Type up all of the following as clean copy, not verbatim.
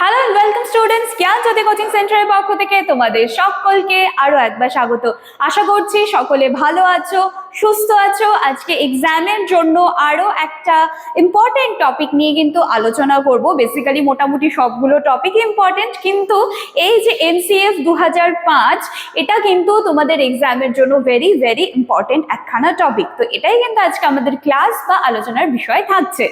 Hello and welcome students, জ্ঞান জ্যোতি coaching সেন্টারের পক্ষ থেকে তোমাদের সকলকে আরো একবার স্বাগত। আশা করছি সকলে ভালো আছো, সুস্থ আছো। আজকে এক্সামের জন্য আরো একটা ইম্পর্টেন্ট টপিক নিয়ে কিন্তু আলোচনা করব। বেসিক্যালি মোটামুটি সবগুলো টপিক ইম্পর্টেন্ট, কিন্তু এই যে এনসিএফ 2005 এটা কিন্তু তোমাদের এক্সামের জন্য ভেরি ভেরি ইম্পর্টেন্ট একখানা টপিক। তো এটাই কিন্তু আজকে আমাদের ক্লাস বা আলোচনার বিষয় থাকছে।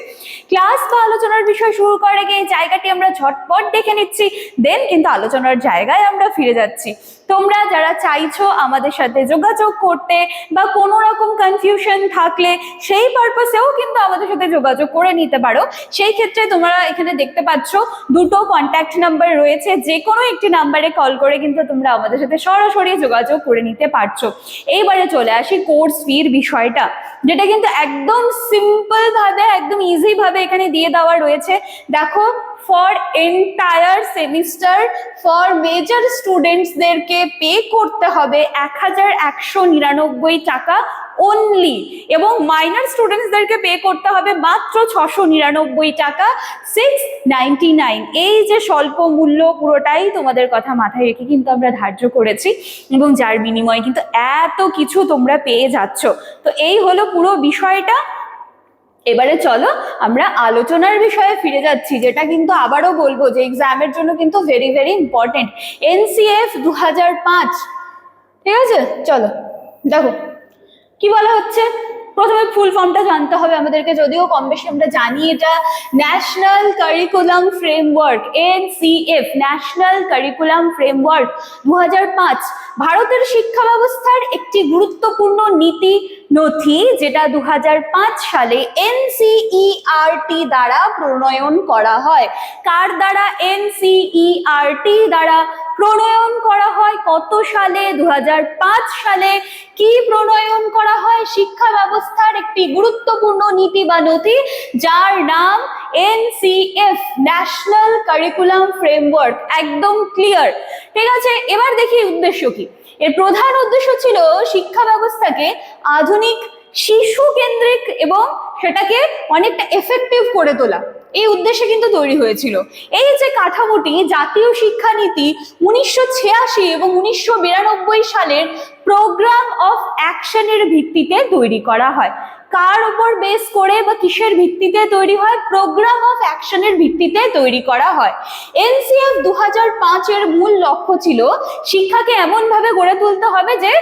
ক্লাস বা আলোচনার বিষয় শুরু করার আগে এই জায়গাটি আমরা ঝটপট দেখে নিচ্ছি, দেন কিন্তু আলোচনার জায়গায় আমরা ফিরে যাচ্ছি। তোমরা যারা চাইছো আমাদের সাথে যোগাযোগ করতে বা কোনো রকম কনফিউশন থাকলে সেই পারপাসেও কিন্তু আমাদের সাথে যোগাযোগ করে নিতে পারো। সেই ক্ষেত্রে তোমরা এখানে দেখতে পাচ্ছ দুটো কন্ট্যাক্ট নাম্বার রয়েছে, যে কোনো একটি নাম্বারে কল করে কিন্তু তোমরা আমাদের সাথে সরাসরি যোগাযোগ করে নিতে পারছো। এইবারে চলে আসি কোর্স ফির বিষয়টা, যেটা কিন্তু একদম সিম্পল ভাবে একদম ইজি ভাবে এখানে দিয়ে দেওয়া রয়েছে। দেখো, for entire semester for major স্টুডেন্টসদেরকে পে করতে হবে 1199 টাকা অনলি, এবং মাইনর স্টুডেন্টসদেরকে পে করতে হবে মাত্র 699 টাকা 699। এই যে স্বল্প মূল্য পুরোটাই তোমাদের কথা মাথায় রেখে কিন্তু আমরা ধার্য করেছি, এবং যার বিনিময়ে কিন্তু এত কিছু তোমরা পেয়ে যাচ্ছ। তো এই হলো পুরো বিষয়টা। এবারে চলো আমরা আলোচনার বিষয়ে ফিরে যাচ্ছি, যেটা কিন্তু আবারও বলবো যে এক্সামের জন্য কিন্তু ভেরি ভেরি ইম্পর্টেন্ট। এনসিএফ 2005, ঠিক আছে? চলো দেখো কি বলা হচ্ছে। প্রথমে ফুল ফর্মটা জানতে হবে আমাদেরকে, যদিও কম বেশি আমরা জানি। এটা national curriculum framework, NCF national curriculum framework 2005 ভারতের শিক্ষা ব্যবস্থার একটি গুরুত্বপূর্ণ নীতি নথি, যেটা 2005 সালে এনসিইআরটি দ্বারা প্রণয়ন করা হয়। কার দ্বারা? এনসিইআরটি দ্বারা প্রণয়ন করা হয়। কত সালে? 2005 সালে। কি প্রণয়ন করা হয়? শিক্ষা ব্যবস্থার একটি গুরুত্বপূর্ণ নীতি বা নথি, যার নাম এনসিএফ ন্যাশনাল কারিকুলাম ফ্রেমওয়ার্ক। একদম ক্লিয়ার, ঠিক আছে? এবার দেখি উদ্দেশ্য কি। এর প্রধান উদ্দেশ্য ছিল শিক্ষা ব্যবস্থাকে আধুনিক, শিশু কেন্দ্রিক এবং সেটাকে অনেকটা এফেক্টিভ করে তোলা। এই উদ্দেশ্যে কিন্তু তৈরি হয়েছিল। এই যে কাঠামোটি জাতীয় শিক্ষানীতি 1986 এবং 1992 সালের প্রোগ্রাম অফ অ্যাকশনের ভিত্তিতে তৈরি করা হয়। কার উপর বেস করে বা কিসের ভিত্তিতে তৈরি হয়? প্রোগ্রাম অফ অ্যাকশনের ভিত্তিতে তৈরি করা হয়। এনসিএফ 2005 এর মূল লক্ষ্য ছিল শিক্ষাকে এমন ভাবে গড়ে তুলতে হবে যে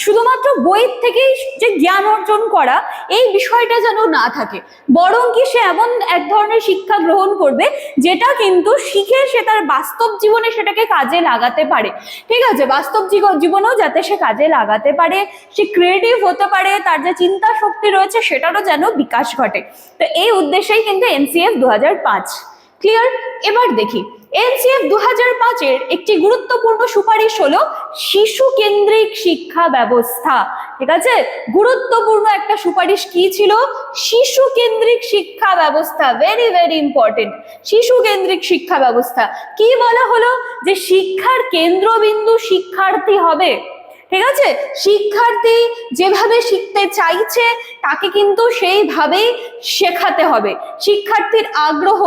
শুধুমাত্র বই থেকেই যে জ্ঞান অর্জন করা এই বিষয়টা যেন না থাকে, বরং কি সে এমন এক ধরনের শিক্ষা গ্রহণ করবে যেটা কিন্তু শিখে সে তার বাস্তব জীবনে সেটাকে কাজে লাগাতে পারে। ঠিক আছে? বাস্তব জীবনেও যাতে সে কাজে লাগাতে পারে, সে ক্রিয়েটিভ হতে পারে, তার যে চিন্তা শক্তি রয়েছে সেটারও যেন বিকাশ ঘটে। তো এই উদ্দেশ্যেই কিন্তু এনসিএফ 2005। ক্লিয়ার? এবার দেখি এনসিএফ 2005 এর একটি গুরুত্বপূর্ণ সুপারিশ হলো শিশু কেন্দ্রিক শিক্ষা ব্যবস্থা। ঠিক আছে? গুরুত্বপূর্ণ একটা সুপারিশ কি ছিল? শিশু কেন্দ্রিক শিক্ষা ব্যবস্থা। Very very important. শিশু কেন্দ্রিক শিক্ষা ব্যবস্থা কি বলা হলো? যে শিক্ষার কেন্দ্রবিন্দু শিক্ষার্থী হবে। ঠিক আছে? শিক্ষার্থী যেভাবে শিখতে চাইছে তাকে কিন্তু সেইভাবেই শেখাতে হবে। শিক্ষার্থীর আগ্রহ,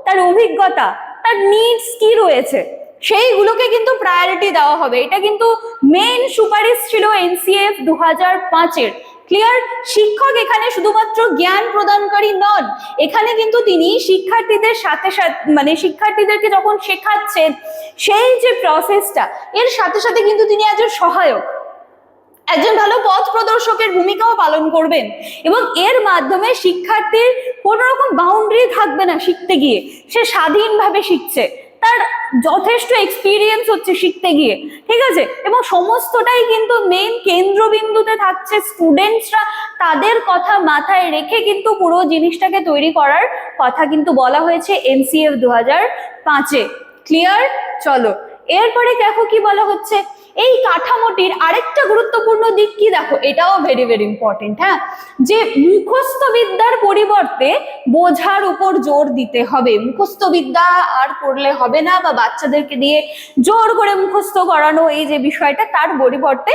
তার অভিজ্ঞতা, তার নিডস কি রয়েছে সেইগুলোকে কিন্তু প্রায়োরিটি দেওয়া হবে। এটা কিন্তু মেইন সুপারিশ ছিল এনসিএফ 2005 এর। ক্লিয়ার? শিক্ষক এখানে শুধুমাত্র জ্ঞান প্রদানকারী নন, এখানে কিন্তু তিনি শিক্ষার্থীদের সাথে সাথে মানে শিক্ষার্থীদেরকে যখন শেখাচ্ছেন সেই যে প্রসেসটা, এর সাথে সাথে কিন্তু তিনি একজন সহায়ক, একজন ভালো পথ প্রদর্শকের ভূমিকাও পালন করবেন। এবং এর মাধ্যমে শিক্ষার্থীর কোনো রকম বাউন্ডারি থাকবে না শিখতে গিয়ে, সে স্বাধীনভাবে শিখছে, তার যথেষ্ট এক্সপিরিয়েন্স হচ্ছে শিখতে গিয়ে। ঠিক আছে? এবং সমস্তটাই কিন্তু মেইন কেন্দ্রবিন্দুতে থাকছে স্টুডেন্টসরা, তাদের কথা মাথায় রেখে কিন্তু পুরো জিনিসটাকে তৈরি করার কথা কিন্তু বলা হয়েছে এনসিএফ 2005-এ। ক্লিয়ার? চলো এরপরে দেখো কি বলা হচ্ছে। এই কাঠামোটির আরেকটা গুরুত্বপূর্ণ দিক কি দেখো, এটাও ভেরি ভেরি ইম্পর্টেন্ট। হ্যাঁ, যে মুখস্থ বিদ্যার পরিবর্তে বোঝার উপর জোর দিতে হবে। মুখস্থ বিদ্যা আর পড়লে হবে না, বা বাচ্চাদেরকে দিয়ে জোর করে মুখস্থ করানো এই যে বিষয়টা, তার পরিবর্তে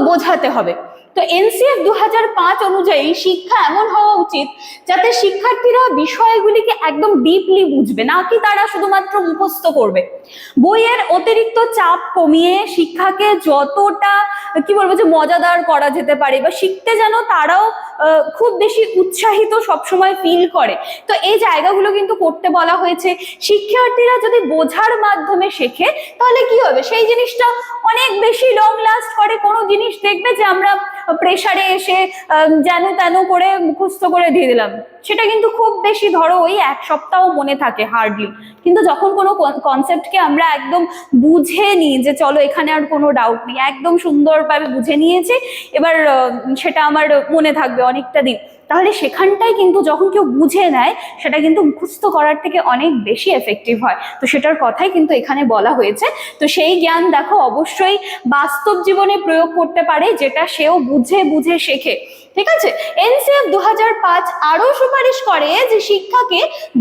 বোঝাতে হবে। তো এনসিএফ 2005 অনুযায়ী শিক্ষা এমন হওয়া উচিত যাতে শিক্ষার্থীরা বিষয়গুলিকে একদম ডিপলি বুঝবে, না কি তারা শুধুমাত্র মুখস্থ করবে। বইয়ের অতিরিক্ত চাপ কমিয়ে শিক্ষাকে যতটা কি বলবো যে মজাদার করা যেতে পারে বা শিখতে যেন তারাও খুব বেশি উৎসাহিত সবসময় ফিল করে, তো এই জায়গাগুলো কিন্তু করতে বলা হয়েছে। শিক্ষার্থীরা যদি বোঝার মাধ্যমে শেখে তাহলে কি হবে, সেই জিনিসটা অনেক বেশি লং লাস্ট করে। কোনো জিনিস দেখবে যে আমরা প্রেসারে এসে যেন তেন করে মুখস্থ করে দিয়ে দিলাম, সেটা কিন্তু খুব বেশি ধরো ওই এক সপ্তাহ মনে থাকে হার্ডলি। কিন্তু যখন কোনো কনসেপ্টকে আমরা একদম বুঝে নিই যে চলো এখানে আর কোনো ডাউট নেই, একদম সুন্দরভাবে বুঝে নিয়েছি, এবার সেটা আমার মনে থাকবে অনেকটা দিন, তাহলে সেখানটাই কিন্তু যখন কেউ বুঝে নেয় সেটা কিন্তু মুখস্থ করার থেকে অনেক বেশি এফেক্টিভ হয়। তো সেটার কথাই কিন্তু এখানে বলা হয়েছে। তো সেই জ্ঞান দেখো অবশ্যই বাস্তব জীবনে প্রয়োগ করতে পারে, যেটা সেও বুঝে বুঝে শেখে। ঠিক আছে, এনসিএফ 2005 আরো সুপারিশ করে যে শিক্ষাকে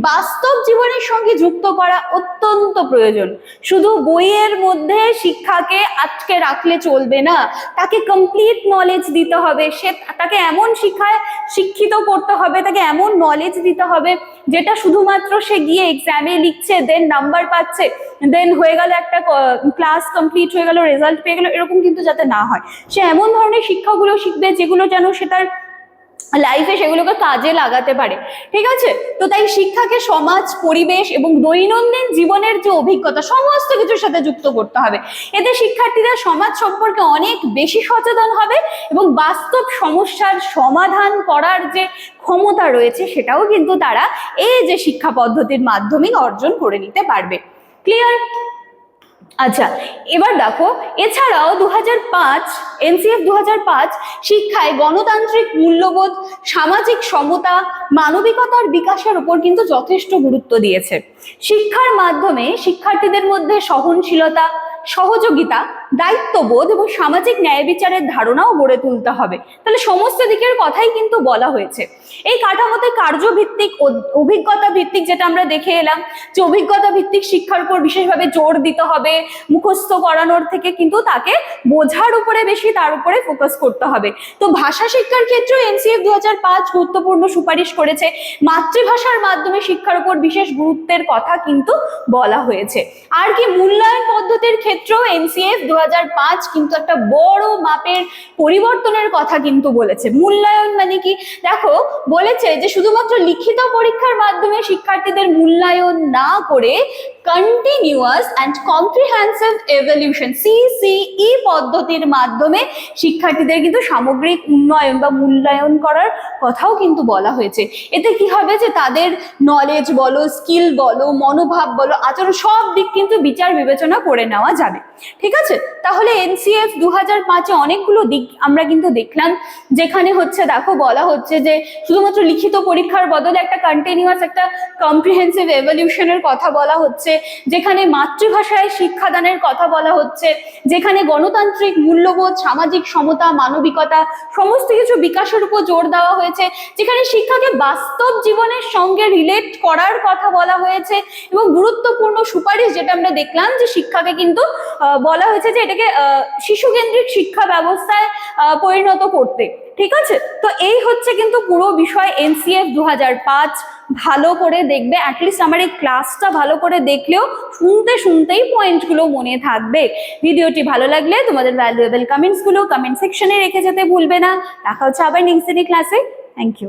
বাস্তব জীবনের সঙ্গে যুক্ত করা অত্যন্ত প্রয়োজন। শুধু বইয়ের মধ্যে শিক্ষাকে আটকে রাখলে চলবে না, তাকে কমপ্লিট নলেজ দিতে হবে, তাকে এমন শিক্ষিত করতে হবে, তাকে এমন নলেজ দিতে হবে যেটা শুধুমাত্র সে গিয়ে এক্সামে লিখছে, দেন নাম্বার পাচ্ছে, দেন হয়ে গেল একটা ক্লাস কমপ্লিট হয়ে গেল, রেজাল্ট পেয়ে গেল, এরকম কিন্তু যাতে না হয়। সে এমন ধরনের শিক্ষাগুলো শিখবে যেগুলো যেন সে তার লাইফে সেগুলোকে কাজে লাগাতে পারে। ঠিক আছে, তো তাই শিক্ষাকে সমাজ, পরিবেশ এবং দৈনন্দিন জীবনের যে অভিজ্ঞতা সমস্ত কিছুর সাথে যুক্ত করতে হবে। এতে শিক্ষার্থীরা সমাজ সম্পর্কে অনেক বেশি সচেতন হবে এবং বাস্তব সমস্যার সমাধান করার যে ক্ষমতা রয়েছে সেটাও কিন্তু তারা এই যে শিক্ষা পদ্ধতির মাধ্যমে অর্জন করে নিতে পারবে। ক্লিয়ার? আচ্ছা, এবার দেখো এছাড়াও 2005 এনসিএফ 2005 শিক্ষায় গণতান্ত্রিক মূল্যবোধ, সামাজিক সমতা, মানবিকতার বিকাশের উপর কিন্তু যথেষ্ট গুরুত্ব দিয়েছে। শিক্ষার মাধ্যমে শিক্ষার্থীদের মধ্যে সহনশীলতা, সহযোগিতা, দায়িত্ববোধ এবং সামাজিক ন্যায় বিচারের ধারণাও গড়ে তুলতে হবে। তাহলে সমস্ত দিকের কথাই কিন্তু বলা হয়েছে। এই কাঠামোতে কার্যভিত্তিক, অভিজ্ঞতা ভিত্তিক, যেটা আমরা দেখে এলাম যে অভিজ্ঞতা ভিত্তিক শিক্ষার উপর বিশেষভাবে জোর দিতে হবে, মুখস্থ করানোর থেকে কিন্তু তাকে বোঝার উপরে বেশি তার উপরে ফোকাস করতে হবে। তো ভাষা শিক্ষার ক্ষেত্রেও এনসিএফ 2005 গুরুত্বপূর্ণ সুপারিশ করেছে। মাতৃভাষার মাধ্যমে শিক্ষার উপর বিশেষ গুরুত্বের কথা কিন্তু বলা হয়েছে। আর কি মূল্যায়ন পদ্ধতির ক্ষেত্রেও এনসিএফ 2005 কিন্তু একটা বড় মাপের পরিবর্তনের কথা কিন্তু বলেছে। মূল্যায়ন মানে কি, দেখো বলেছে যে শুধুমাত্র লিখিত পরীক্ষার মাধ্যমে শিক্ষার্থীদের মূল্যায়ন না করে continuous and comprehensive evolution CCE পদ্ধতির মাধ্যমে শিক্ষার্থীদের কিন্তু সামগ্রিক উন্নয়ন বা মূল্যায়ন করার কথাও কিন্তু বলা হয়েছে। এতে কি হবে যে তাদের নলেজ বলো, স্কিল বলো, মনোভাব বলো, আচরণ সব দিক কিন্তু বিচার বিবেচনা করে নেওয়া যাবে। ঠিক আছে, তাহলে এনসিএফ 2005 অনেকগুলো দিক আমরা কিন্তু দেখলাম, যেখানে হচ্ছে দেখো বলা হচ্ছে যে শুধুমাত্র লিখিত পরীক্ষার বদলে একটা কন্টিনিউয়াস, একটা কম্প্রিহেনসিভ এভলিউশনের কথা বলা হচ্ছে, যেখানে মাতৃভাষায় শিক্ষাদানের কথা বলা হচ্ছে, যেখানে গণতান্ত্রিক মূল্যবোধ, সামাজিক সমতা, মানবিকতা সমস্ত কিছু বিকাশের উপর জোর দেওয়া হয়েছে, যেখানে শিক্ষাকে বাস্তব জীবনের সঙ্গে রিলেট করার কথা বলা হয়েছে, এবং গুরুত্বপূর্ণ সুপারিশ যেটা আমরা দেখলাম যে শিক্ষাকে কিন্তু বলা হয়েছে যে এটাকে শিশুকেন্দ্রিক শিক্ষা ব্যবস্থায় পরিণত করতে। ঠিক আছে, তো এই হচ্ছে কিন্তু পুরো বিষয় এনসিএফ 2005। ভালো করে দেখবে, অ্যাটলিস্ট আমার এই ক্লাসটা ভালো করে দেখলেও শুনতেই পয়েন্টগুলো মনে থাকবে। ভিডিওটি ভালো লাগলে তোমাদের ভ্যালুয়েবল কমেন্টসগুলো কমেন্ট সেকশনে রেখে যেতে ভুলবে না। দেখা হচ্ছে আবার নেক্সট দিনের ক্লাসে। Thank you.